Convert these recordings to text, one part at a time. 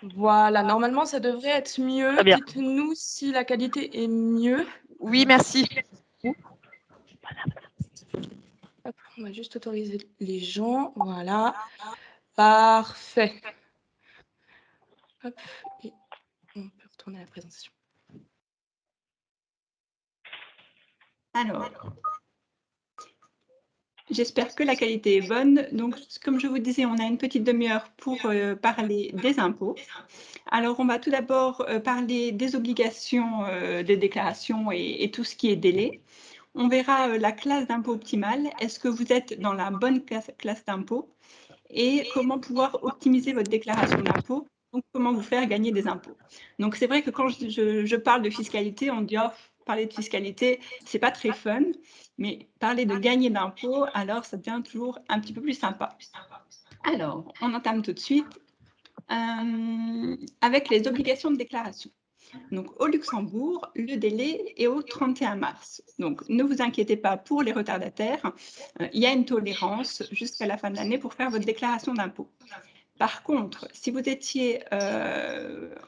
Voilà, normalement, ça devrait être mieux. Très bien. Dites-nous si la qualité est mieux. Oui, merci. Hop, on va juste autoriser les gens. Voilà. Parfait. Hop, et on peut retourner à la présentation. Alors, j'espère que la qualité est bonne. Donc, comme je vous disais, on a une petite demi-heure pour parler des impôts. Alors, on va tout d'abord parler des obligations des déclarations et tout ce qui est délai. On verra la classe d'impôt optimale. Est-ce que vous êtes dans la bonne classe d'impôt? Et comment pouvoir optimiser votre déclaration d'impôt, donc comment vous faire gagner des impôts. Donc, c'est vrai que quand je parle de fiscalité, on dit oh, parler de fiscalité, c'est pas très fun, mais parler de gagner d'impôts, alors ça devient toujours un petit peu plus sympa. Alors, on entame tout de suite avec les obligations de déclaration. Donc, au Luxembourg, le délai est au 31 mars. Donc, ne vous inquiétez pas pour les retardataires. Il y a une tolérance jusqu'à la fin de l'année pour faire votre déclaration d'impôt. Par contre, si vous étiez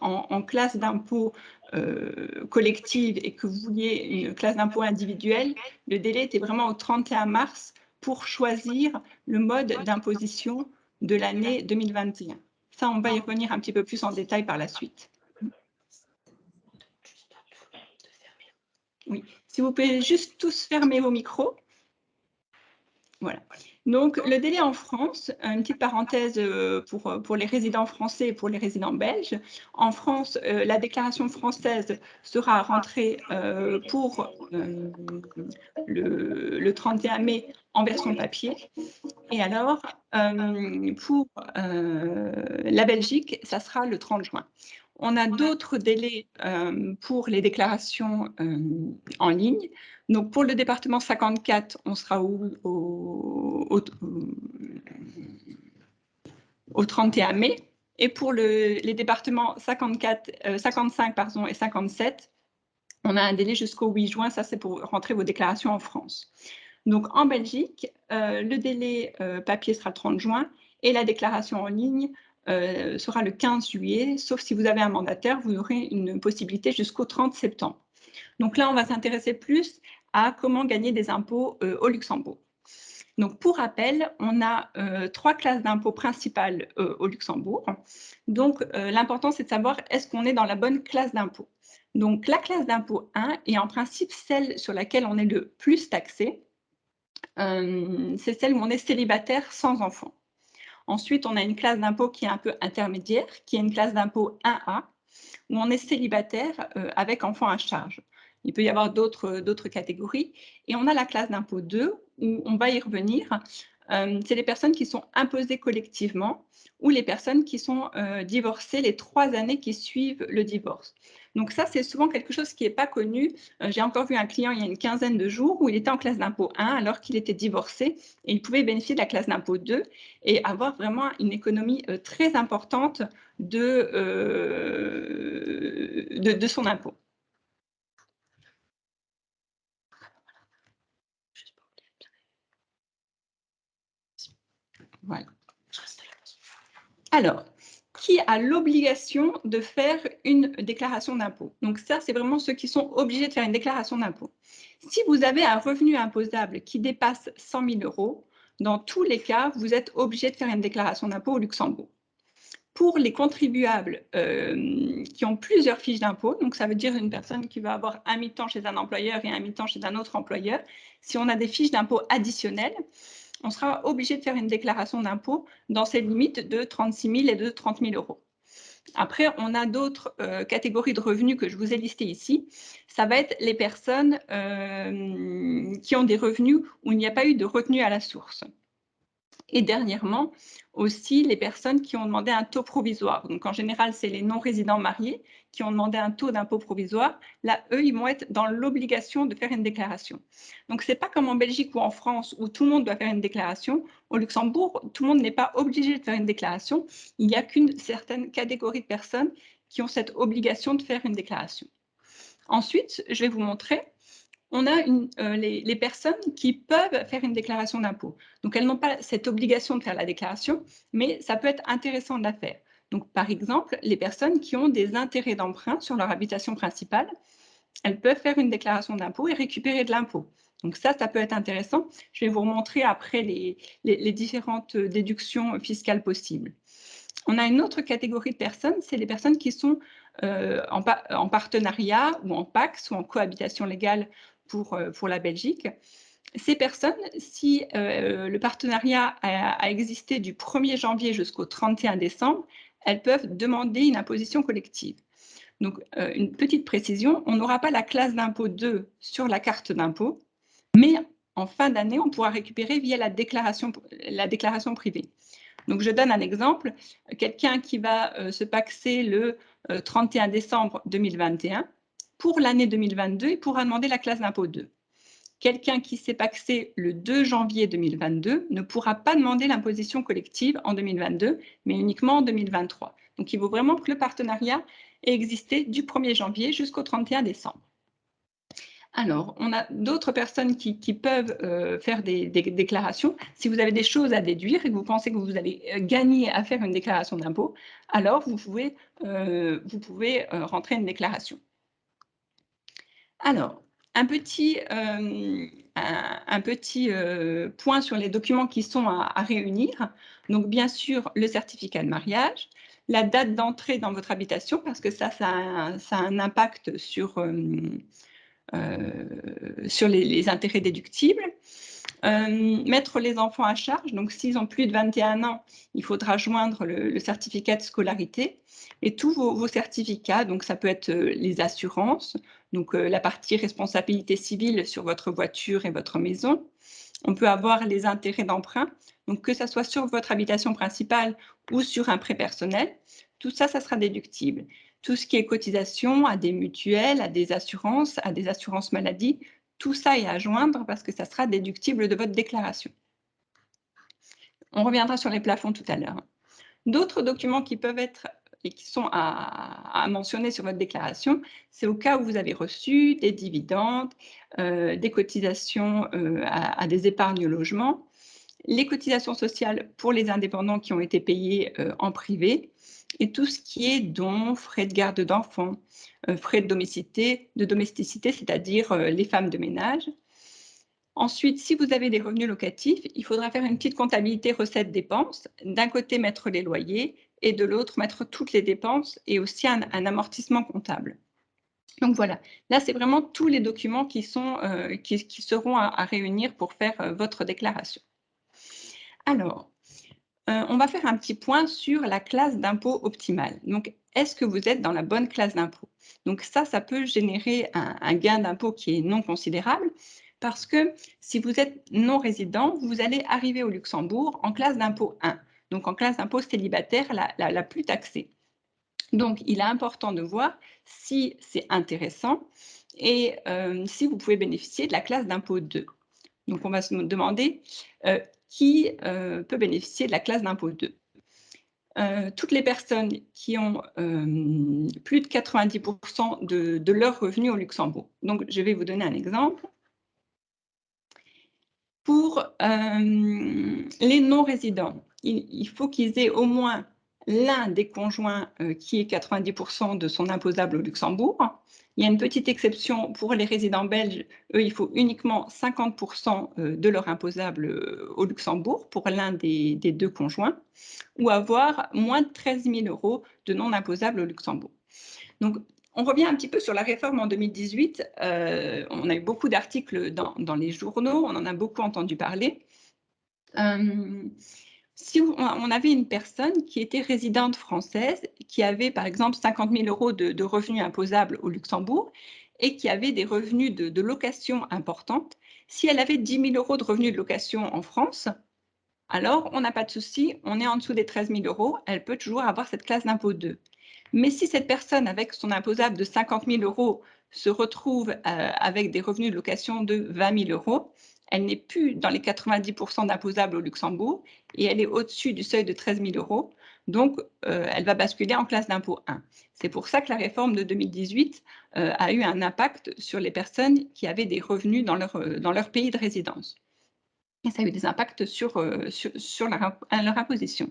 en classe d'impôt collective et que vous vouliez une classe d'impôt individuelle, le délai était vraiment au 31 mars pour choisir le mode d'imposition de l'année 2021. Ça, on va y revenir un petit peu plus en détail par la suite. Oui, si vous pouvez juste tous fermer vos micros. Voilà. Donc, le délai en France, une petite parenthèse pour les résidents français et pour les résidents belges. En France, la déclaration française sera rentrée pour le 31 mai en version papier. Et alors, pour la Belgique, ça sera le 30 juin. On a d'autres délais pour les déclarations en ligne. Donc, pour le département 54, on sera au 31 mai. Et pour les départements 55 et 57, on a un délai jusqu'au 8 juin. Ça, c'est pour rentrer vos déclarations en France. Donc, en Belgique, le délai papier sera le 30 juin et la déclaration en ligne sera le 15 juillet, sauf si vous avez un mandataire, vous aurez une possibilité jusqu'au 30 septembre. Donc là, on va s'intéresser plus à comment gagner des impôts au Luxembourg. Donc, pour rappel, on a 3 classes d'impôts principales au Luxembourg. Donc, l'important, c'est de savoir est-ce qu'on est dans la bonne classe d'impôt. Donc, la classe d'impôt 1 est en principe celle sur laquelle on est le plus taxé. C'est celle où on est célibataire sans enfant. Ensuite, on a une classe d'impôt qui est un peu intermédiaire, qui est une classe d'impôt 1A, où on est célibataire avec enfant à charge. Il peut y avoir d'autres catégories. Et on a la classe d'impôt 2, où on va y revenir. C'est les personnes qui sont imposées collectivement ou les personnes qui sont divorcées les 3 années qui suivent le divorce. Donc ça, c'est souvent quelque chose qui n'est pas connu. J'ai encore vu un client il y a une quinzaine de jours où il était en classe d'impôt 1 alors qu'il était divorcé et il pouvait bénéficier de la classe d'impôt 2 et avoir vraiment une économie très importante de son impôt. Voilà. Alors, qui a l'obligation de faire une déclaration d'impôt? Donc ça, c'est vraiment ceux qui sont obligés de faire une déclaration d'impôt. Si vous avez un revenu imposable qui dépasse 100 000 €, dans tous les cas, vous êtes obligé de faire une déclaration d'impôt au Luxembourg. Pour les contribuables qui ont plusieurs fiches d'impôt, donc ça veut dire une personne qui va avoir un mi-temps chez un employeur et un mi-temps chez un autre employeur, si on a des fiches d'impôt additionnelles, on sera obligé de faire une déclaration d'impôt dans ces limites de 36 000 et de 30 000 €. Après, on a d'autres catégories de revenus que je vous ai listées ici. Ça va être les personnes qui ont des revenus où il n'y a pas eu de retenue à la source. Et dernièrement, aussi les personnes qui ont demandé un taux provisoire. Donc, en général, c'est les non-résidents mariés qui ont demandé un taux d'impôt provisoire. Là, eux, ils vont être dans l'obligation de faire une déclaration. Donc, ce n'est pas comme en Belgique ou en France où tout le monde doit faire une déclaration. Au Luxembourg, tout le monde n'est pas obligé de faire une déclaration. Il n'y a qu'une certaine catégorie de personnes qui ont cette obligation de faire une déclaration. Ensuite, je vais vous montrer. On a les personnes qui peuvent faire une déclaration d'impôt. Donc, elles n'ont pas cette obligation de faire la déclaration, mais ça peut être intéressant de la faire. Donc, par exemple, les personnes qui ont des intérêts d'emprunt sur leur habitation principale, elles peuvent faire une déclaration d'impôt et récupérer de l'impôt. Donc ça peut être intéressant. Je vais vous remontrer après les différentes déductions fiscales possibles. On a une autre catégorie de personnes, c'est les personnes qui sont en partenariat ou en PACS ou en cohabitation légale pour la Belgique. Ces personnes, si le partenariat a existé du 1er janvier jusqu'au 31 décembre, elles peuvent demander une imposition collective. Donc, une petite précision, on n'aura pas la classe d'impôt 2 sur la carte d'impôt, mais en fin d'année, on pourra récupérer via la déclaration privée. Donc, je donne un exemple. Quelqu'un qui va se paxer le 31 décembre 2021, pour l'année 2022, il pourra demander la classe d'impôt 2. Quelqu'un qui s'est paxé le 2 janvier 2022 ne pourra pas demander l'imposition collective en 2022, mais uniquement en 2023. Donc, il faut vraiment que le partenariat ait existé du 1er janvier jusqu'au 31 décembre. Alors, on a d'autres personnes qui peuvent faire des déclarations. Si vous avez des choses à déduire et que vous pensez que vous allez gagner à faire une déclaration d'impôt, alors vous pouvez rentrer une déclaration. Alors, un petit point sur les documents qui sont à réunir. Donc, bien sûr, le certificat de mariage, la date d'entrée dans votre habitation, parce que ça a un impact sur les intérêts déductibles. Mettre les enfants à charge, donc s'ils ont plus de 21 ans, il faudra joindre le certificat de scolarité et tous vos certificats, donc ça peut être les assurances, donc la partie responsabilité civile sur votre voiture et votre maison. On peut avoir les intérêts d'emprunt, donc que ça soit sur votre habitation principale ou sur un prêt personnel, tout ça, ça sera déductible. Tout ce qui est cotisation à des mutuelles, à des assurances maladie, tout ça est à joindre parce que ça sera déductible de votre déclaration. On reviendra sur les plafonds tout à l'heure. D'autres documents qui peuvent être et qui sont à mentionner sur votre déclaration, c'est au cas où vous avez reçu des dividendes, des cotisations à des épargnes logement, les cotisations sociales pour les indépendants qui ont été payées en privé, et tout ce qui est dons, frais de garde d'enfants, frais de domesticité, c'est-à-dire les femmes de ménage. Ensuite, si vous avez des revenus locatifs, il faudra faire une petite comptabilité recettes-dépenses. D'un côté, mettre les loyers et de l'autre, mettre toutes les dépenses et aussi un amortissement comptable. Donc voilà, là, c'est vraiment tous les documents qui seront à réunir pour faire votre déclaration. Alors, on va faire un petit point sur la classe d'impôt optimale. Donc, est-ce que vous êtes dans la bonne classe d'impôt? Donc ça peut générer un gain d'impôt qui est non considérable parce que si vous êtes non résident, vous allez arriver au Luxembourg en classe d'impôt 1, donc en classe d'impôt célibataire la plus taxée. Donc, il est important de voir si c'est intéressant et si vous pouvez bénéficier de la classe d'impôt 2. Donc, on va se demander qui peut bénéficier de la classe d'impôt 2. Toutes les personnes qui ont plus de 90% de leurs revenus au Luxembourg. Donc, je vais vous donner un exemple. Pour les non-résidents, il faut qu'ils aient au moins l'un des conjoints qui ait 90% de son imposable au Luxembourg. Il y a une petite exception pour les résidents belges. Eux, il faut uniquement 50% de leur imposable au Luxembourg pour l'un des deux conjoints ou avoir moins de 13 000 € de non imposable au Luxembourg. Donc, on revient un petit peu sur la réforme en 2018. On a eu beaucoup d'articles dans les journaux, on en a beaucoup entendu parler. Si on avait une personne qui était résidente française, qui avait par exemple 50 000 € de revenus imposables au Luxembourg et qui avait des revenus de location importantes, si elle avait 10 000 € de revenus de location en France, alors on n'a pas de souci, on est en dessous des 13 000 €, elle peut toujours avoir cette classe d'impôt 2. Mais si cette personne, avec son imposable de 50 000 €, se retrouve avec des revenus de location de 20 000 €, elle n'est plus dans les 90% d'imposables au Luxembourg et elle est au-dessus du seuil de 13 000 €. Donc, elle va basculer en classe d'impôt 1. C'est pour ça que la réforme de 2018 a eu un impact sur les personnes qui avaient des revenus dans leur pays de résidence. Et ça a eu des impacts sur leur imposition.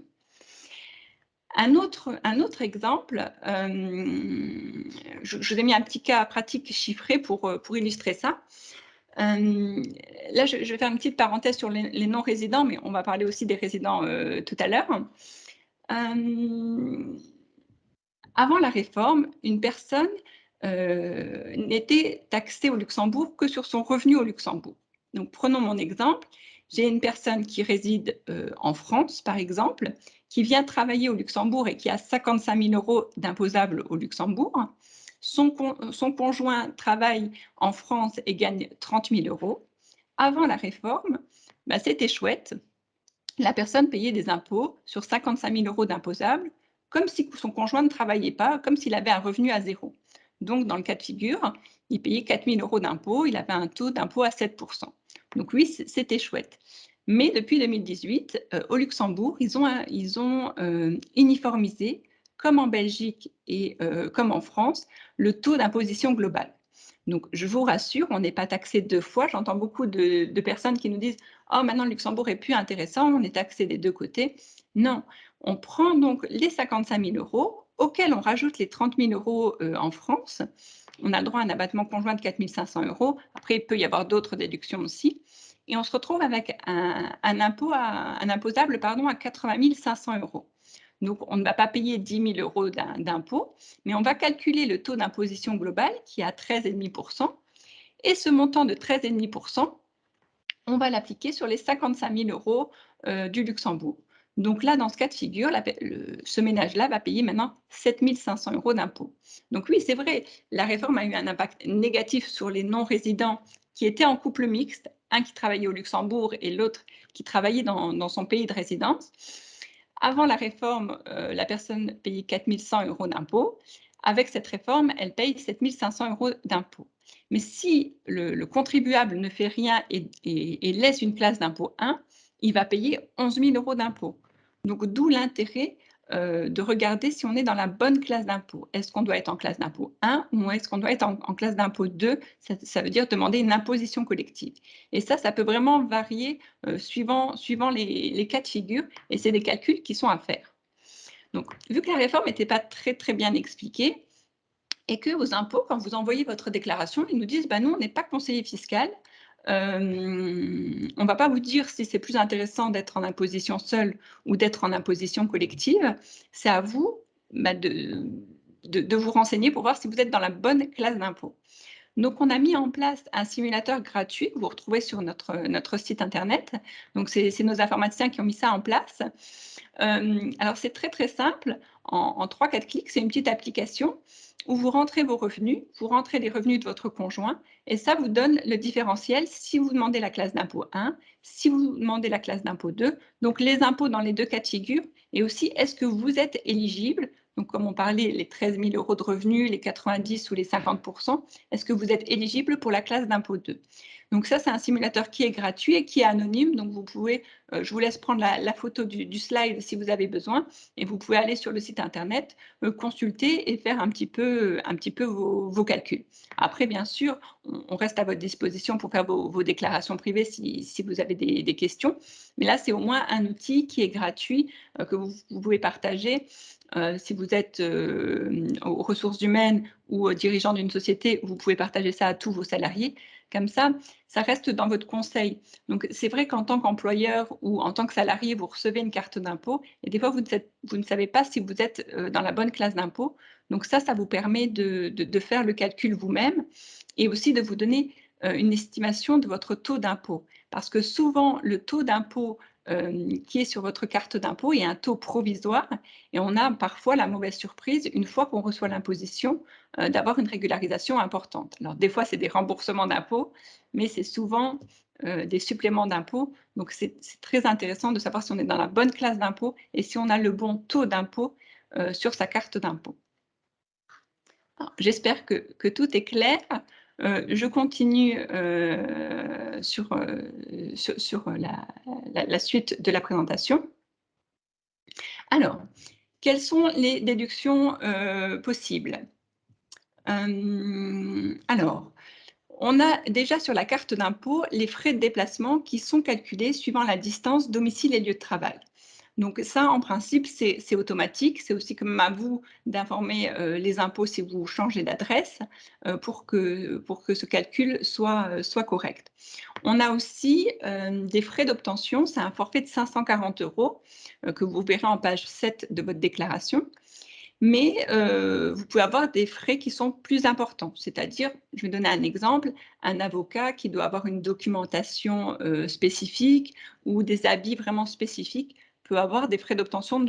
Un autre exemple, je vous ai mis un petit cas pratique chiffré pour illustrer ça. Là, je vais faire une petite parenthèse sur les non-résidents, mais on va parler aussi des résidents tout à l'heure. Avant la réforme, une personne n'était taxée au Luxembourg que sur son revenu au Luxembourg. Donc, prenons mon exemple. J'ai une personne qui réside en France, par exemple, qui vient travailler au Luxembourg et qui a 55 000 € d'imposables au Luxembourg. Son conjoint travaille en France et gagne 30 000 €. Avant la réforme, bah, c'était chouette. La personne payait des impôts sur 55 000 € d'imposables, comme si son conjoint ne travaillait pas, comme s'il avait un revenu à zéro. Donc, dans le cas de figure, il payait 4 000 € d'impôts, il avait un taux d'impôt à 7 %. Donc oui, c'était chouette. Mais depuis 2018, au Luxembourg, ils ont uniformisé, comme en Belgique et comme en France, le taux d'imposition global. Donc, je vous rassure, on n'est pas taxé 2 fois. J'entends beaucoup de personnes qui nous disent « Oh, maintenant, le Luxembourg est plus intéressant, on est taxé des deux côtés. » Non, on prend donc les 55 000 € auxquels on rajoute les 30 000 € en France. On a le droit à un abattement conjoint de 4 500 €. Après, il peut y avoir d'autres déductions aussi. Et on se retrouve avec un imposable à 80 500 €. Donc, on ne va pas payer 10 000 € d'impôt, mais on va calculer le taux d'imposition global qui est à 13,5 %. Et ce montant de 13,5 %, on va l'appliquer sur les 55 000 € du Luxembourg. Donc là, dans ce cas de figure, ce ménage-là va payer maintenant 7 500 € d'impôt. Donc oui, c'est vrai, la réforme a eu un impact négatif sur les non-résidents qui étaient en couple mixte, un qui travaillait au Luxembourg et l'autre qui travaillait dans son pays de résidence. Avant la réforme, la personne payait 4 100 € d'impôt. Avec cette réforme, elle paye 7 500 € d'impôt. Mais si le contribuable ne fait rien et laisse une classe d'impôt 1, il va payer 11 000 € d'impôt. Donc, d'où l'intérêt de regarder si on est dans la bonne classe d'impôt. Est-ce qu'on doit être en classe d'impôt 1 ou est-ce qu'on doit être en classe d'impôt 2? Ça veut dire demander une imposition collective. Et ça peut vraiment varier suivant les cas de figure, et c'est des calculs qui sont à faire. Donc, vu que la réforme n'était pas très, très bien expliquée, et que aux impôts, quand vous envoyez votre déclaration, ils nous disent bah, « nous, on n'est pas conseiller fiscal, on ne va pas vous dire si c'est plus intéressant d'être en imposition seule ou d'être en imposition collective. C'est à vous bah, de vous renseigner pour voir si vous êtes dans la bonne classe d'impôt. » Donc, on a mis en place un simulateur gratuit que vous retrouvez sur notre site internet. Donc, c'est nos informaticiens qui ont mis ça en place. Alors, c'est très, très simple. En 3-4 clics, c'est une petite application où vous rentrez vos revenus, vous rentrez les revenus de votre conjoint, et ça vous donne le différentiel si vous demandez la classe d'impôt 1, si vous demandez la classe d'impôt 2, donc les impôts dans les deux cas de figure, et aussi est-ce que vous êtes éligible, donc comme on parlait, les 13 000 € de revenus, les 90 ou les 50 %, est-ce que vous êtes éligible pour la classe d'impôt 2? Donc ça, c'est un simulateur qui est gratuit et qui est anonyme, donc vous pouvez, je vous laisse prendre la photo du slide si vous avez besoin, et vous pouvez aller sur le site internet, consulter et faire un petit peu vos calculs. Après, bien sûr, on reste à votre disposition pour faire vos déclarations privées si vous avez des questions, mais là, c'est au moins un outil qui est gratuit, que vous pouvez partager. Si vous êtes aux ressources humaines ou dirigeant d'une société, vous pouvez partager ça à tous vos salariés. Comme ça reste dans votre conseil. Donc, c'est vrai qu'en tant qu'employeur ou en tant que salarié, vous recevez une carte d'impôt et des fois, vous ne savez pas si vous êtes dans la bonne classe d'impôt. Donc ça vous permet de faire le calcul vous-même et aussi de vous donner une estimation de votre taux d'impôt. Parce que souvent, le taux d'impôt qui est sur votre carte d'impôt est un taux provisoire et on a parfois la mauvaise surprise, une fois qu'on reçoit l'imposition, d'avoir une régularisation importante. Alors des fois, c'est des remboursements d'impôts, mais c'est souvent des suppléments d'impôts. Donc c'est très intéressant de savoir si on est dans la bonne classe d'impôt et si on a le bon taux d'impôt sur sa carte d'impôt. J'espère que tout est clair. Je continue sur la suite de la présentation. Alors, quelles sont les déductions possibles? Alors, on a déjà sur la carte d'impôt les frais de déplacement qui sont calculés suivant la distance domicile et lieu de travail. Donc ça, en principe, c'est automatique. C'est aussi quand même à vous d'informer les impôts si vous changez d'adresse pour que ce calcul soit correct. On a aussi des frais d'obtention. C'est un forfait de 540 € que vous verrez en page 7 de votre déclaration. Mais vous pouvez avoir des frais qui sont plus importants. C'est-à-dire, je vais donner un exemple, un avocat qui doit avoir une documentation spécifique ou des habits vraiment spécifiques peut avoir des frais d'obtention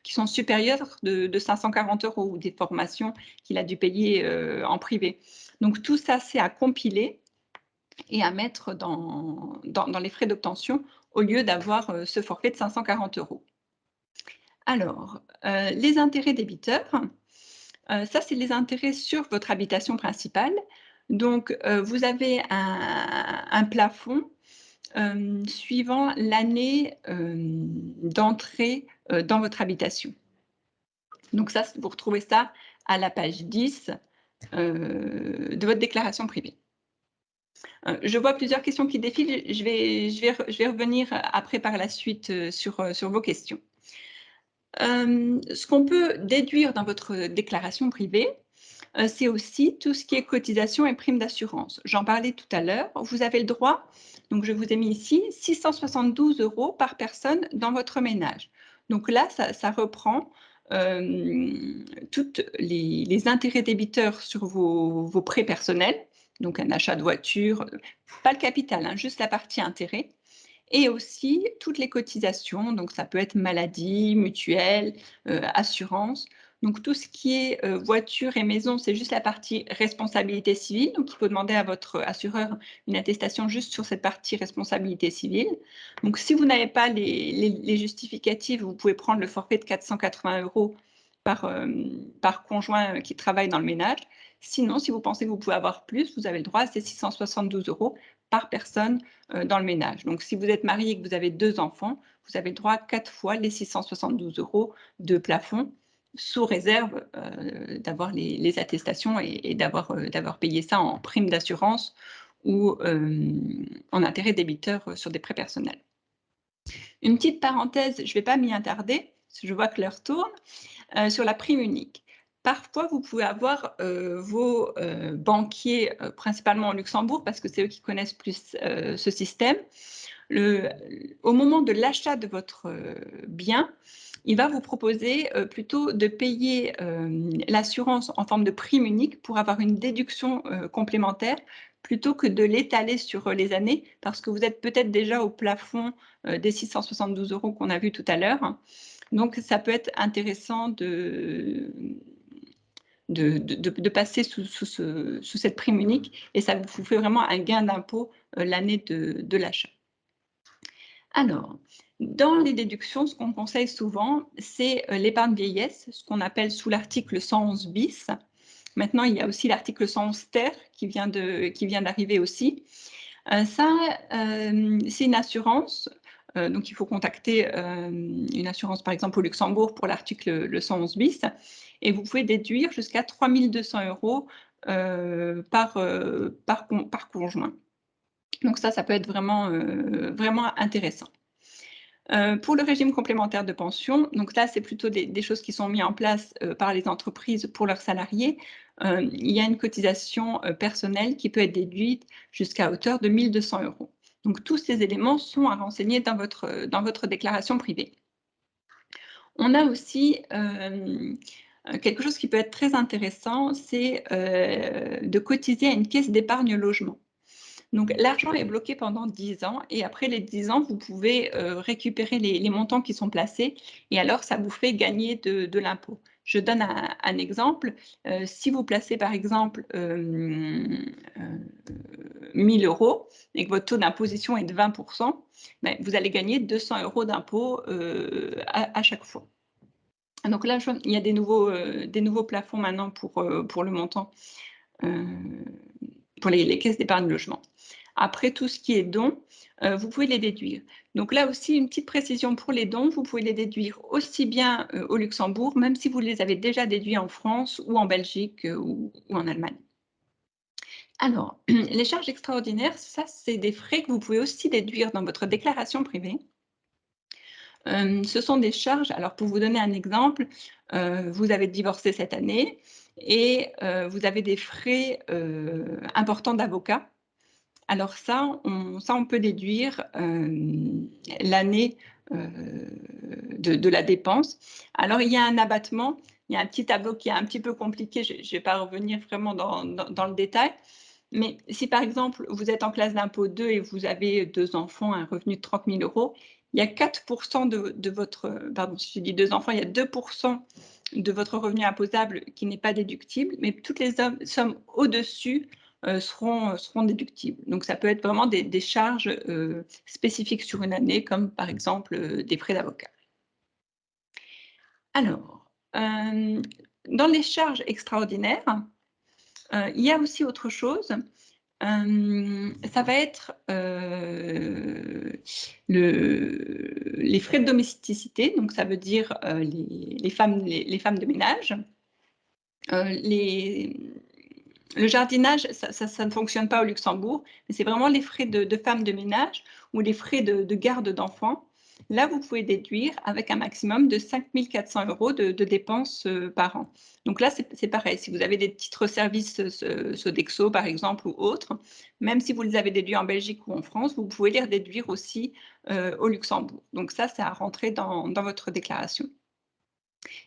qui sont supérieurs de 540 € ou des formations qu'il a dû payer en privé. Donc tout ça, c'est à compiler et à mettre dans les frais d'obtention au lieu d'avoir ce forfait de 540 €. Alors, les intérêts débiteurs, ça, c'est les intérêts sur votre habitation principale. Donc, vous avez un plafond suivant l'année d'entrée dans votre habitation. Donc ça, vous retrouvez ça à la page 10 de votre déclaration privée. Je vois plusieurs questions qui défilent. Je vais revenir après par la suite sur vos questions. Ce qu'on peut déduire dans votre déclaration privée, c'est aussi tout ce qui est cotisation et primes d'assurance. J'en parlais tout à l'heure. Vous avez le droit, donc je vous ai mis ici, 672 € par personne dans votre ménage. Donc là, ça reprend toutes les intérêts débiteurs sur vos prêts personnels, donc un achat de voiture, pas le capital, hein, juste la partie intérêt, et aussi toutes les cotisations, donc ça peut être maladie, mutuelle, assurance. Donc tout ce qui est voiture et maison, c'est juste la partie responsabilité civile. Donc il faut demander à votre assureur une attestation juste sur cette partie responsabilité civile. Donc si vous n'avez pas les justificatifs, vous pouvez prendre le forfait de 480 € par conjoint qui travaille dans le ménage. Sinon, si vous pensez que vous pouvez avoir plus, vous avez le droit à ces 672 € par personne dans le ménage. Donc si vous êtes marié et que vous avez 2 enfants, vous avez le droit à 4 fois les 672 € de plafond, sous réserve d'avoir les attestations et d'avoir payé ça en prime d'assurance ou en intérêt débiteur sur des prêts personnels. Une petite parenthèse, je ne vais pas m'y attarder, parce que je vois que l'heure tourne, sur la prime unique. Parfois, vous pouvez avoir vos banquiers, principalement au Luxembourg, parce que c'est eux qui connaissent plus ce système. Au moment de l'achat de votre bien, il va vous proposer plutôt de payer l'assurance en forme de prime unique pour avoir une déduction complémentaire plutôt que de l'étaler sur les années, parce que vous êtes peut-être déjà au plafond des 672 € qu'on a vu tout à l'heure. Donc, ça peut être intéressant de passer sous cette prime unique et ça vous fait vraiment un gain d'impôt l'année de l'achat. Alors, dans les déductions, ce qu'on conseille souvent, c'est l'épargne vieillesse, ce qu'on appelle sous l'article 111 bis. Maintenant, il y a aussi l'article 111 ter qui vient d'arriver aussi. C'est une assurance. Donc, il faut contacter une assurance, par exemple, au Luxembourg pour l'article le 111 bis. Et vous pouvez déduire jusqu'à 3 200 € par conjoint. Donc ça peut être vraiment intéressant. Pour le régime complémentaire de pension, donc là, c'est plutôt des choses qui sont mises en place par les entreprises pour leurs salariés. Il y a une cotisation personnelle qui peut être déduite jusqu'à hauteur de 1 200 €. Donc tous ces éléments sont à renseigner dans votre déclaration privée. On a aussi quelque chose qui peut être très intéressant, c'est de cotiser à une caisse d'épargne logement. Donc l'argent est bloqué pendant 10 ans et après les 10 ans, vous pouvez récupérer les montants qui sont placés et alors ça vous fait gagner de l'impôt. Je donne un exemple. Si vous placez par exemple 1 000 € et que votre taux d'imposition est de 20 %, ben, vous allez gagner 200 € d'impôt à chaque fois. Donc là, il y a des nouveaux plafonds maintenant pour le montant, pour les caisses d'épargne logement. Après, tout ce qui est dons, vous pouvez les déduire. Donc là aussi, une petite précision pour les dons, vous pouvez les déduire aussi bien au Luxembourg, même si vous les avez déjà déduits en France ou en Belgique ou en Allemagne. Alors, les charges extraordinaires, ça, c'est des frais que vous pouvez aussi déduire dans votre déclaration privée. Ce sont des charges, alors pour vous donner un exemple, vous avez divorcé cette année et vous avez des frais, importants d'avocat. Alors ça, on peut déduire, l'année, de la dépense. Alors il y a un abattement, il y a un petit tableau qui est un petit peu compliqué, je ne vais pas revenir vraiment dans le détail. Mais si par exemple, vous êtes en classe d'impôt 2 et vous avez 2 enfants, un revenu de 30 000 €, il y a 4 de votre, pardon, si je dis 2 enfants, il y a 2 de votre revenu imposable qui n'est pas déductible, mais toutes les sommes au-dessus, seront déductibles. Donc ça peut être vraiment des charges, spécifiques sur une année, comme par exemple, des frais d'avocat. Alors, dans les charges extraordinaires, il y a aussi autre chose. Ça va être, les frais de domesticité, donc ça veut dire, les femmes de ménage. Les Le jardinage, ça ne fonctionne pas au Luxembourg, mais c'est vraiment les frais de femmes de ménage ou les frais de garde d'enfants. Là, vous pouvez déduire avec un maximum de 5 400 € de dépenses, par an. Donc là, c'est pareil, si vous avez des titres-services, Sodexo par exemple ou autres, même si vous les avez déduits en Belgique ou en France, vous pouvez les déduire aussi, au Luxembourg. Donc ça, c'est à rentrer dans votre déclaration.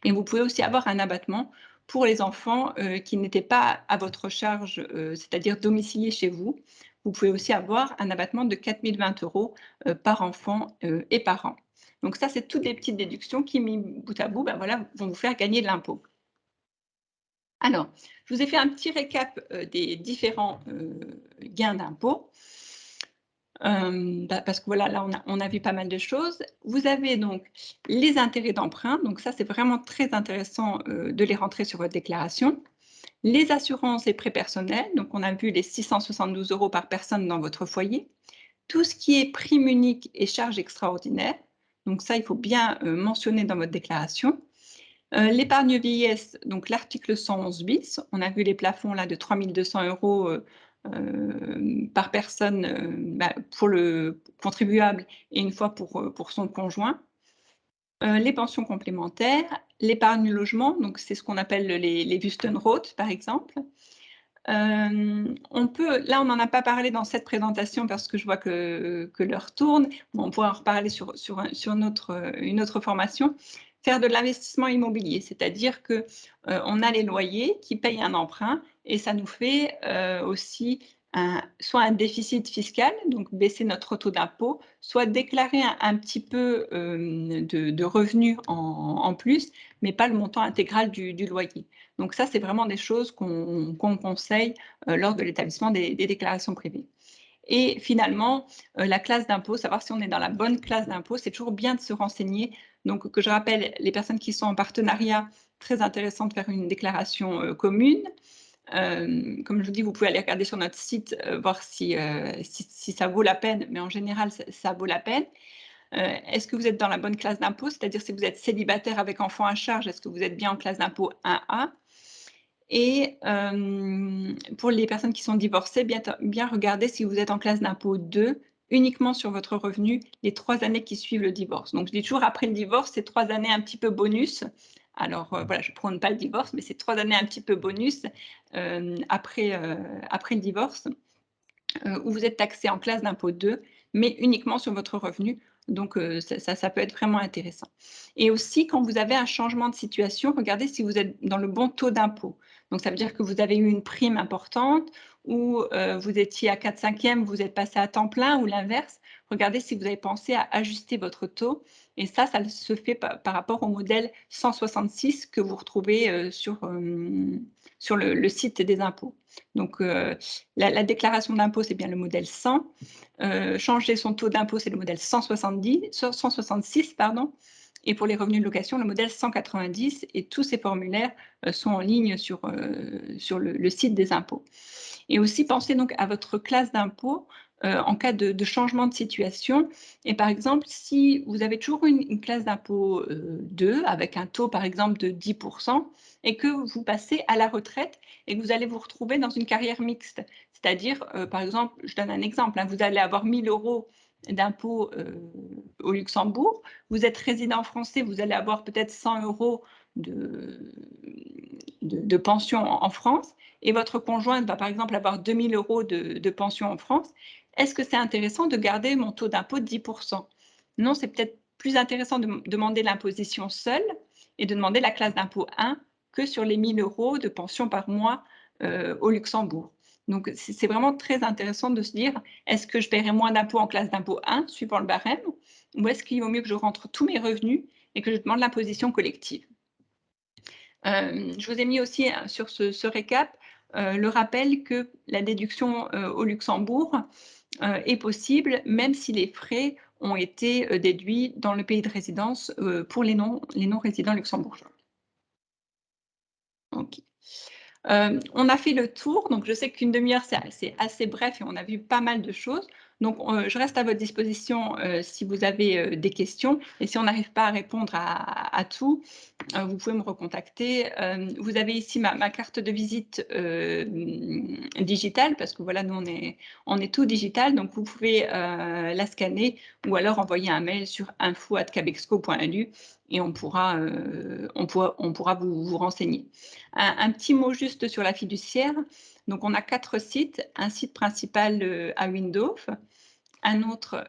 Et vous pouvez aussi avoir un abattement pour les enfants, qui n'étaient pas à votre charge, c'est-à-dire domiciliés chez vous. Vous pouvez aussi avoir un abattement de 4 020 € par enfant, et par an. Donc ça, c'est toutes des petites déductions qui, mis bout à bout, ben voilà, vont vous faire gagner de l'impôt. Alors, je vous ai fait un petit récap, des différents, gains d'impôt. Parce que voilà, là, on a vu pas mal de choses. Vous avez donc les intérêts d'emprunt, donc ça, c'est vraiment très intéressant, de les rentrer sur votre déclaration. Les assurances et prêts personnels, donc on a vu les 672 € par personne dans votre foyer. Tout ce qui est prime unique et charges extraordinaires, donc ça, il faut bien, mentionner dans votre déclaration. L'épargne vieillesse, donc l'article 111 bis, on a vu les plafonds là de 3 200 € par personne, pour le contribuable et une fois pour son conjoint. Les pensions complémentaires, l'épargne logement, donc c'est ce qu'on appelle les Wüstenrot par exemple. On n'en a pas parlé dans cette présentation parce que je vois que l'heure tourne. On pourra en reparler sur une autre formation. Faire de l'investissement immobilier, c'est-à-dire que, on a les loyers qui payent un emprunt et ça nous fait, aussi soit un déficit fiscal, donc baisser notre taux d'impôt, soit déclarer un petit peu, de revenus en plus, mais pas le montant intégral du loyer. Donc ça, c'est vraiment des choses qu'on conseille, lors de l'établissement des déclarations privées. Et finalement, la classe d'impôt, savoir si on est dans la bonne classe d'impôt, c'est toujours bien de se renseigner. Donc que je rappelle, les personnes qui sont en partenariat, très intéressant de faire une déclaration, commune. Comme je vous dis, vous pouvez aller regarder sur notre site, voir si ça vaut la peine, mais en général, ça vaut la peine. Est-ce que vous êtes dans la bonne classe d'impôt? C'est-à-dire si vous êtes célibataire avec enfant à charge, est-ce que vous êtes bien en classe d'impôt 1A? Et pour les personnes qui sont divorcées, bien regarder si vous êtes en classe d'impôt 2, uniquement sur votre revenu, les 3 années qui suivent le divorce. Donc je dis toujours après le divorce, c'est 3 années un petit peu bonus. Alors, voilà, je ne prône pas le divorce, mais c'est 3 années un petit peu bonus, après le divorce, où vous êtes taxé en classe d'impôt 2, mais uniquement sur votre revenu. Donc ça peut être vraiment intéressant. Et aussi, quand vous avez un changement de situation, regardez si vous êtes dans le bon taux d'impôt. Donc ça veut dire que vous avez eu une prime importante ou vous étiez à 4/5, vous êtes passé à temps plein ou l'inverse. Regardez si vous avez pensé à ajuster votre taux. Et ça se fait par rapport au modèle 166 que vous retrouvez sur le site des impôts. Donc la déclaration d'impôt, c'est bien le modèle 100. Changer son taux d'impôt, c'est le modèle 166, pardon. Et pour les revenus de location, le modèle 190. Et tous ces formulaires sont en ligne sur le site des impôts. Et aussi, pensez donc à votre classe d'impôt en cas de changement de situation. Et par exemple, si vous avez toujours une classe d'impôt 2 avec un taux, par exemple, de 10% et que vous passez à la retraite et que vous allez vous retrouver dans une carrière mixte, c'est-à-dire, par exemple, je donne un exemple, hein, vous allez avoir 1 000 € d'impôt au Luxembourg. Vous êtes résident français, vous allez avoir peut-être 100 € de pension en France, et votre conjointe va par exemple avoir 2000 € de pension en France. Est-ce que c'est intéressant de garder mon taux d'impôt de 10%? Non, c'est peut-être plus intéressant de demander l'imposition seule et de demander la classe d'impôt 1 que sur les 1000 € de pension par mois au Luxembourg. Donc, c'est vraiment très intéressant de se dire, est-ce que je paierai moins d'impôts en classe d'impôt 1, suivant le barème, ou est-ce qu'il vaut mieux que je rentre tous mes revenus et que je demande l'imposition collective? Je vous ai mis aussi sur ce récap le rappel que la déduction au Luxembourg est possible, même si les frais ont été déduits dans le pays de résidence pour les non-résidents luxembourgeois. OK. On a fait le tour, donc je sais qu'une demi-heure, c'est assez bref et on a vu pas mal de choses. Donc je reste à votre disposition si vous avez des questions, et si on n'arrive pas à répondre à tout, vous pouvez me recontacter. Vous avez ici ma carte de visite digitale, parce que voilà, nous on est tout digital, donc vous pouvez la scanner ou alors envoyer un mail sur info@cabexco.lu et on pourra vous renseigner. Un petit mot juste sur la fiduciaire. Donc on a 4 sites, un site principal à Windhoek, un autre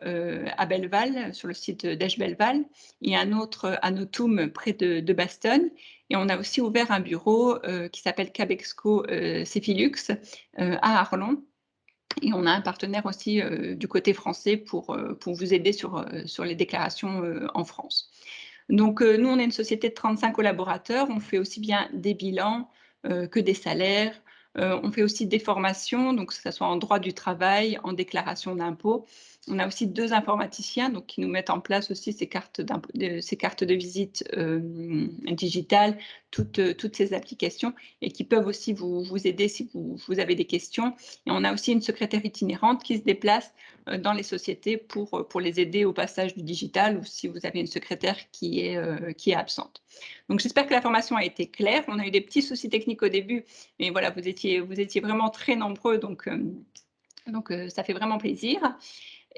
à Belleval, sur le site d'Esch-Belleval, et un autre à Notum, près de Bastogne. Et on a aussi ouvert un bureau qui s'appelle Cabexco Cefilux à Arlon. Et on a un partenaire aussi du côté français pour vous aider sur les déclarations en France. Donc nous, on est une société de 35 collaborateurs. On fait aussi bien des bilans que des salaires. On fait aussi des formations, donc que ce soit en droit du travail, en déclaration d'impôt. On a aussi 2 informaticiens donc, qui nous mettent en place aussi ces cartes de visite digitales, toutes ces applications, et qui peuvent aussi vous aider si vous avez des questions. Et on a aussi une secrétaire itinérante qui se déplace dans les sociétés pour les aider au passage du digital, ou si vous avez une secrétaire qui est absente. Donc j'espère que la formation a été claire. On a eu des petits soucis techniques au début, mais voilà, vous étiez vraiment très nombreux, donc ça fait vraiment plaisir.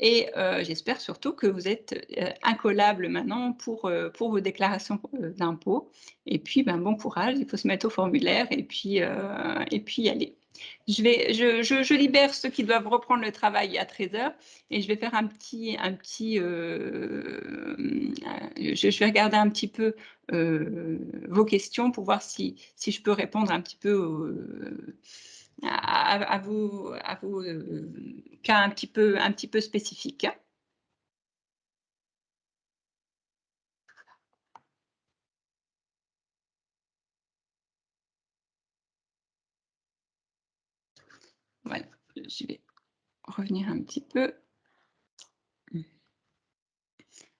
Et j'espère surtout que vous êtes incollables maintenant pour vos déclarations d'impôts. Et puis, bon courage, il faut se mettre au formulaire et puis y aller. Je libère ceux qui doivent reprendre le travail à 13h, et je vais faire je vais regarder un petit peu vos questions pour voir si je peux répondre un petit peu à vos cas un petit peu spécifiques. Voilà, je vais revenir un petit peu.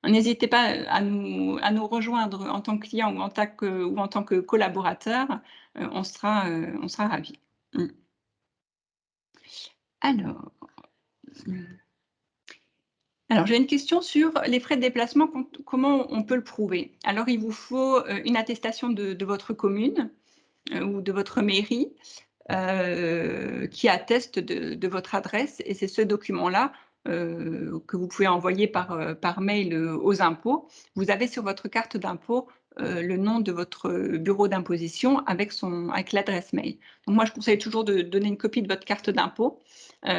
N'hésitez pas à nous rejoindre en tant que client ou en tant que collaborateur, on sera ravis. Alors, j'ai une question sur les frais de déplacement, comment on peut le prouver? Alors, il vous faut une attestation de votre commune ou de votre mairie qui atteste de votre adresse, et c'est ce document-là que vous pouvez envoyer par mail aux impôts. Vous avez sur votre carte d'impôt le nom de votre bureau d'imposition avec l'adresse mail. Donc moi, je conseille toujours de donner une copie de votre carte d'impôt.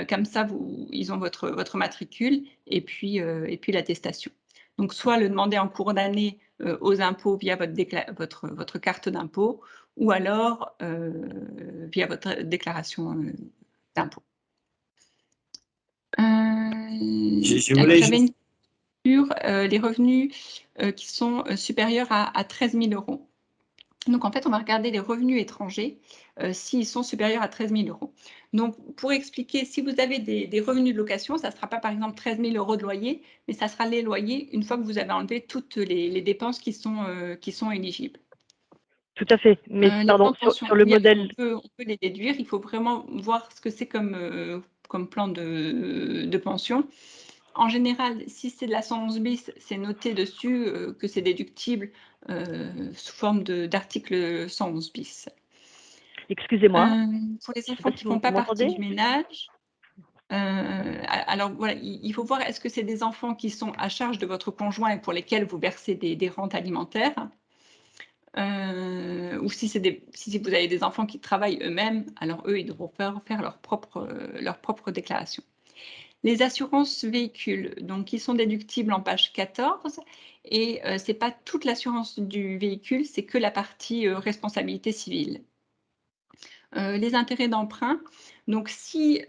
Comme ça, ils ont votre matricule et puis l'attestation. Donc soit le demander en cours d'année aux impôts via votre carte d'impôt, ou alors via votre déclaration d'impôt. J'avais une sur les revenus qui sont supérieurs à 13 000 €. Donc en fait, on va regarder les revenus étrangers s'ils sont supérieurs à 13 000 €. Donc pour expliquer, si vous avez des revenus de location, ça ne sera pas par exemple 13 000 € de loyer, mais ça sera les loyers une fois que vous avez enlevé toutes les dépenses qui sont éligibles. Tout à fait, mais pardon, sur le modèle… On peut les déduire, il faut vraiment voir ce que c'est comme plan de pension. En général, si c'est de la 111 bis, c'est noté dessus que c'est déductible sous forme d'article 111 bis. Excusez-moi. Pour les enfants qui ne font pas vous partie m'entendez? du ménage… Alors voilà, il faut voir, est-ce que c'est des enfants qui sont à charge de votre conjoint et pour lesquels vous versez des rentes alimentaires, ou si vous avez des enfants qui travaillent eux-mêmes, alors eux, ils devront faire leur propre déclaration. Les assurances véhicules, donc qui sont déductibles en page 14, et c'est pas toute l'assurance du véhicule, c'est que la partie responsabilité civile. Les intérêts d'emprunt, donc si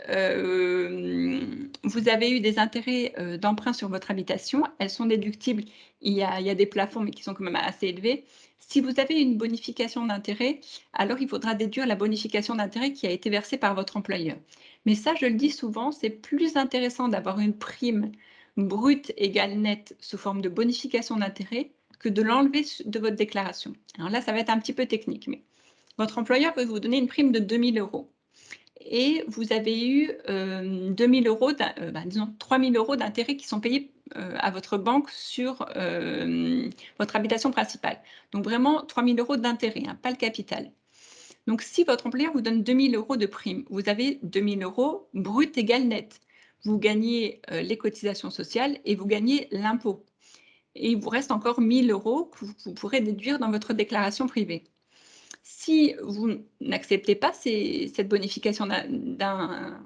vous avez eu des intérêts d'emprunt sur votre habitation, elles sont déductibles. Il y a des plafonds, mais qui sont quand même assez élevés. Si vous avez une bonification d'intérêt, alors il faudra déduire la bonification d'intérêt qui a été versée par votre employeur. Mais ça, je le dis souvent, c'est plus intéressant d'avoir une prime brute égale nette sous forme de bonification d'intérêt que de l'enlever de votre déclaration. Alors là, ça va être un petit peu technique, mais votre employeur peut vous donner une prime de 2 000 € et vous avez eu 2 000 €, disons 3 000 € d'intérêts qui sont payés à votre banque sur votre habitation principale. Donc vraiment 3 000 € d'intérêts, hein, pas le capital. Donc si votre employeur vous donne 2 000 € de prime, vous avez 2 000 € brut égale net. Vous gagnez les cotisations sociales et vous gagnez l'impôt. Et il vous reste encore 1 000 € que vous pourrez déduire dans votre déclaration privée. Si vous n'acceptez pas cette bonification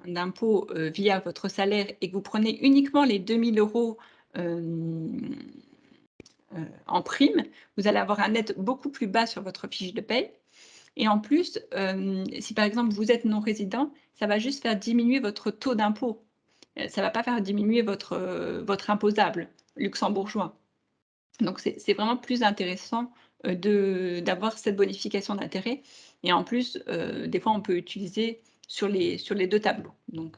d'impôt via votre salaire et que vous prenez uniquement les 2 000 € en prime, vous allez avoir un net beaucoup plus bas sur votre fiche de paie. Et en plus, si par exemple vous êtes non-résident, ça va juste faire diminuer votre taux d'impôt. Ça ne va pas faire diminuer votre imposable luxembourgeois. Donc c'est vraiment plus intéressant d'avoir cette bonification d'intérêt. Et en plus, des fois, on peut utiliser sur les 2 tableaux. Donc,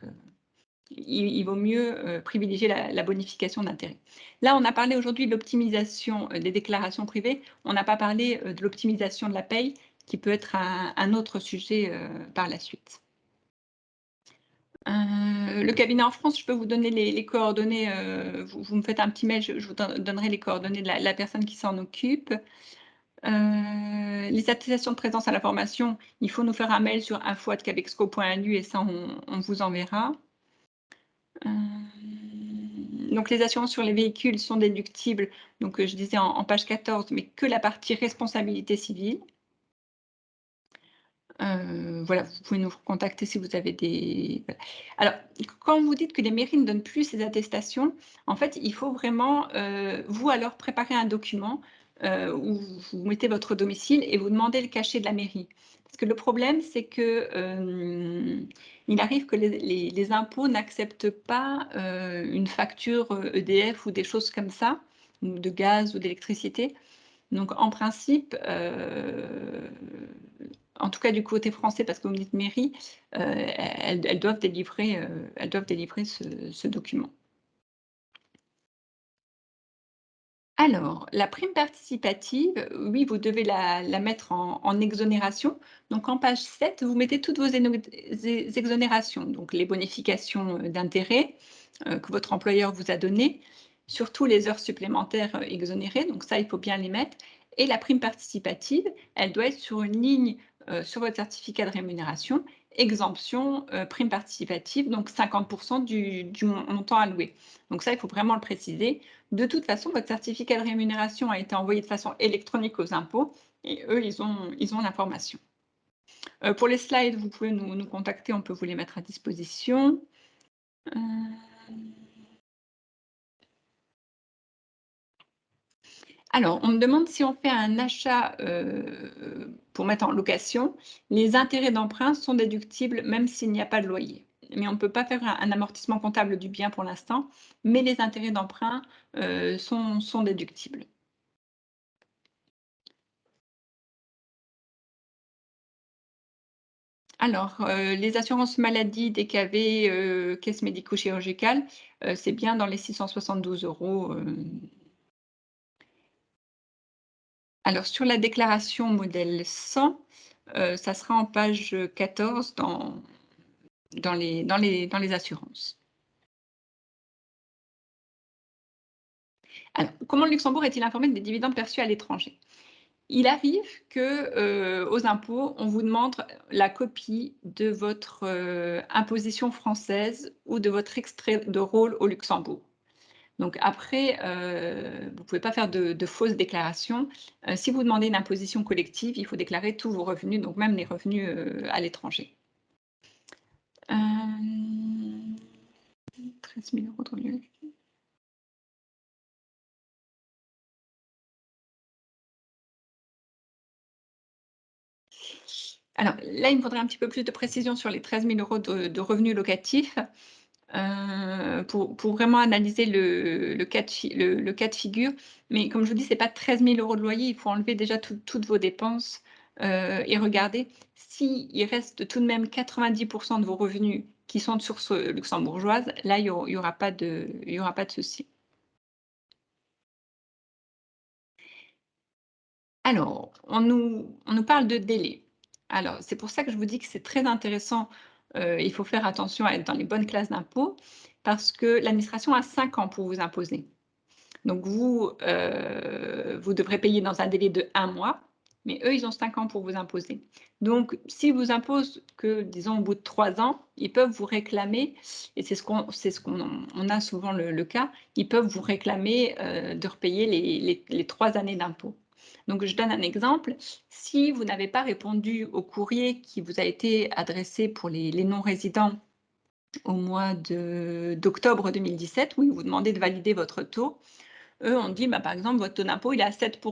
il vaut mieux privilégier la bonification d'intérêt. Là, on a parlé aujourd'hui de l'optimisation des déclarations privées. On n'a pas parlé de l'optimisation de la paye, qui peut être un autre sujet par la suite. Le cabinet en France, je peux vous donner les coordonnées, vous me faites un petit mail, je vous donnerai les coordonnées de la personne qui s'en occupe. Les attestations de présence à la formation, il faut nous faire un mail sur info@cabexco.lu et ça on vous enverra. Donc les assurances sur les véhicules sont déductibles, donc je disais en page 14, mais que la partie responsabilité civile. Voilà, vous pouvez nous contacter si vous avez des voilà. Alors, quand vous dites que les mairies ne donnent plus ces attestations, en fait, il faut vraiment, vous alors préparer un document, où vous mettez votre domicile et vous demandez le cachet de la mairie. Parce que le problème, c'est que, il arrive que les impôts n'acceptent pas, une facture, EDF ou des choses comme ça, ou de gaz ou d'électricité. Donc en principe, en tout cas du côté français, parce que vous me dites mairie, elles doivent délivrer ce document. Alors, la prime participative, oui, vous devez la mettre en exonération. Donc en page 7, vous mettez toutes vos exonérations, donc les bonifications d'intérêt que votre employeur vous a données, surtout les heures supplémentaires exonérées, donc ça, il faut bien les mettre. Et la prime participative, elle doit être sur une ligne sur votre certificat de rémunération, exemption prime participative, donc 50% du montant alloué. Donc ça, il faut vraiment le préciser. De toute façon, votre certificat de rémunération a été envoyé de façon électronique aux impôts et eux, ils ont l'information. Pour les slides, vous pouvez nous contacter, on peut vous les mettre à disposition. Alors, on me demande si on fait un achat pour mettre en location, les intérêts d'emprunt sont déductibles même s'il n'y a pas de loyer. Mais on ne peut pas faire un amortissement comptable du bien pour l'instant, mais les intérêts d'emprunt sont déductibles. Alors, les assurances maladie, DKV, caisse médico-chirurgicale, c'est bien dans les 672 €. Alors sur la déclaration modèle 100, ça sera en page 14 dans les assurances. Alors, comment le Luxembourg est-il informé des dividendes perçus à l'étranger? Il arrive que, aux impôts, on vous demande la copie de votre, imposition française ou de votre extrait de rôle au Luxembourg. Donc après, vous ne pouvez pas faire de fausses déclarations. Si vous demandez une imposition collective, il faut déclarer tous vos revenus, donc même les revenus, à l'étranger. 13 000 € de revenus. Alors là, il me faudrait un petit peu plus de précision sur les 13 000 € de revenus locatifs, pour vraiment analyser le cas de figure. Mais comme je vous dis, c'est pas 13 000 € de loyer, il faut enlever déjà toutes vos dépenses, et regarder s'il reste tout de même 90 de vos revenus qui sont de source, luxembourgeoise. Là, il y aura pas de souci. Alors, on nous parle de délai. Alors, c'est pour ça que je vous dis que c'est très intéressant, il faut faire attention à être dans les bonnes classes d'impôt parce que l'administration a 5 ans pour vous imposer. Donc vous, vous devrez payer dans un délai de 1 mois, mais eux, ils ont 5 ans pour vous imposer. Donc s'ils vous imposent que, disons, au bout de 3 ans, ils peuvent vous réclamer et c'est ce qu'on a souvent le cas, ils peuvent vous réclamer, de repayer les 3 années d'impôt. Donc je donne un exemple, si vous n'avez pas répondu au courrier qui vous a été adressé pour les non-résidents au mois d'octobre 2017, où ils vous demandaient de valider votre taux, eux, on dit, bah, par exemple, votre taux d'impôt, il est à 7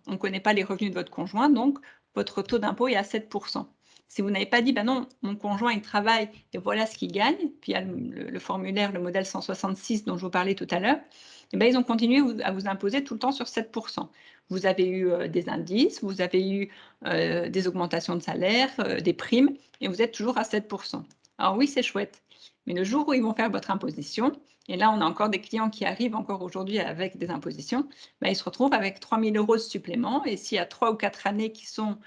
On ne connaît pas les revenus de votre conjoint, donc votre taux d'impôt est à 7 Si vous n'avez pas dit, bah non, mon conjoint, il travaille et voilà ce qu'il gagne, puis il y a le formulaire, le modèle 166 dont je vous parlais tout à l'heure, et ben, ils ont continué à vous imposer tout le temps sur 7 Vous avez eu des indices, vous avez eu des augmentations de salaire, des primes, et vous êtes toujours à 7 Alors oui, c'est chouette, mais le jour où ils vont faire votre imposition, et là, on a encore des clients qui arrivent encore aujourd'hui avec des impositions, bah, ils se retrouvent avec 3 000 € de supplément et s'il y a 3 ou 4 années qui sont,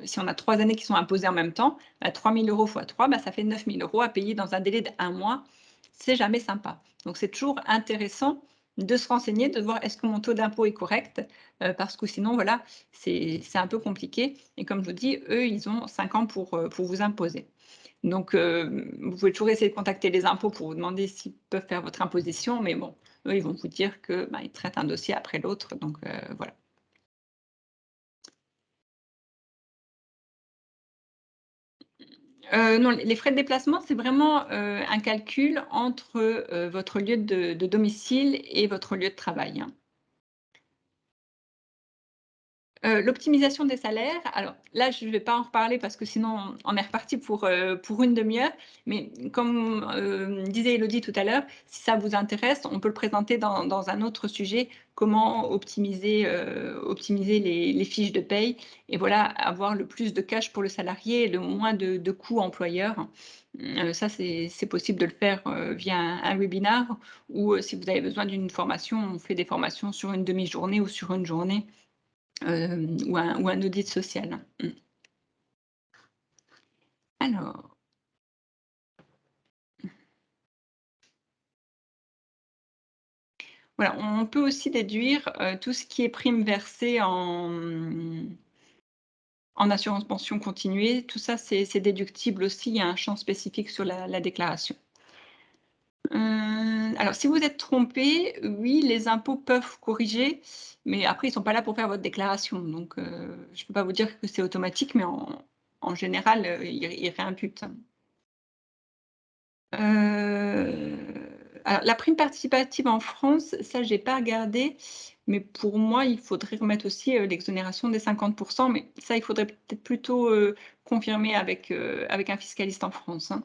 si on a 3 années qui sont imposées en même temps, bah, 3 000 € fois 3, bah, ça fait 9 000 € à payer dans un délai d'1 mois. C'est jamais sympa. Donc c'est toujours intéressant de se renseigner, de voir est-ce que mon taux d'impôt est correct, parce que sinon voilà, c'est un peu compliqué et comme je vous dis, eux, ils ont 5 ans pour vous imposer. Donc, vous pouvez toujours essayer de contacter les impôts pour vous demander s'ils peuvent faire votre imposition, mais bon, eux, ils vont vous dire que, ben, ils traitent un dossier après l'autre, donc voilà. Non, les frais de déplacement, c'est vraiment, un calcul entre, votre lieu de domicile et votre lieu de travail, hein. L'optimisation des salaires, alors là, je ne vais pas en reparler parce que sinon on est reparti pour une demi-heure. Mais comme, disait Élodie tout à l'heure, si ça vous intéresse, on peut le présenter dans un autre sujet, comment optimiser les fiches de paye et voilà, avoir le plus de cash pour le salarié et le moins de coûts employeurs. Ça, c'est possible de le faire, via un webinar ou, si vous avez besoin d'une formation, on fait des formations sur une demi-journée ou sur une journée. Ou un audit social. Mmh. Alors, voilà, on peut aussi déduire, tout ce qui est prime versée en assurance pension continuée. Tout ça, c'est déductible aussi. Il y a un champ spécifique sur la déclaration. Alors si vous êtes trompé, oui, les impôts peuvent corriger, mais après ils ne sont pas là pour faire votre déclaration. Donc, je ne peux pas vous dire que c'est automatique, mais en général, ils réimputent. Alors la prime participative en France, ça j'ai pas regardé, mais pour moi, il faudrait remettre aussi, l'exonération des 50 mais ça, il faudrait peut-être plutôt, confirmer avec un fiscaliste en France, hein.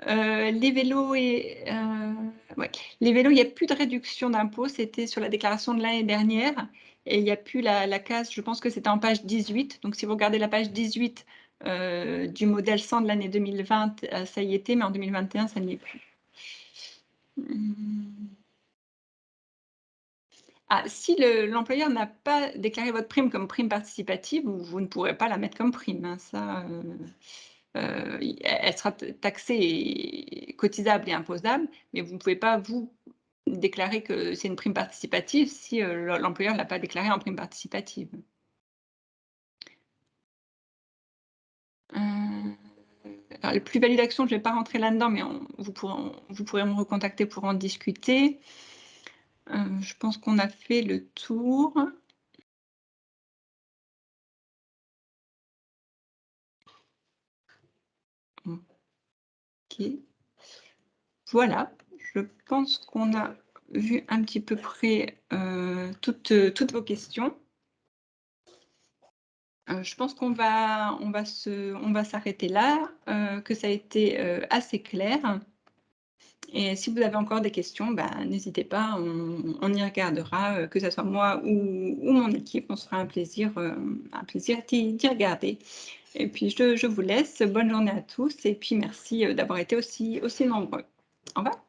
Les vélos ouais, les vélos, il y a plus de réduction d'impôt, c'était sur la déclaration de l'année dernière et il y a plus la case, je pense que c'était en page 18. Donc si vous regardez la page 18, du modèle 100 de l'année 2020, ça y était, mais en 2021, ça n'y est plus. Mmh. Ah, si l'employeur n'a pas déclaré votre prime comme prime participative, vous ne pourrez pas la mettre comme prime, hein, ça, elle sera taxée et cotisable et imposable, mais vous ne pouvez pas, vous, déclarer que c'est une prime participative si l'employeur ne l'a pas déclaré en prime participative. Alors, les plus-values d'actions, je ne vais pas rentrer là-dedans, mais vous pourrez me recontacter pour en discuter. Je pense qu'on a fait le tour. OK. Voilà, je pense qu'on a vu un petit peu près toutes vos questions. Je pense qu'on va s'arrêter là, que ça a été assez clair. Et si vous avez encore des questions, n'hésitez pas, on y regardera, que ça soit moi ou mon équipe, on se fera un plaisir d'y regarder. Et puis je vous laisse, bonne journée à tous et puis merci d'avoir été aussi nombreux. Au revoir.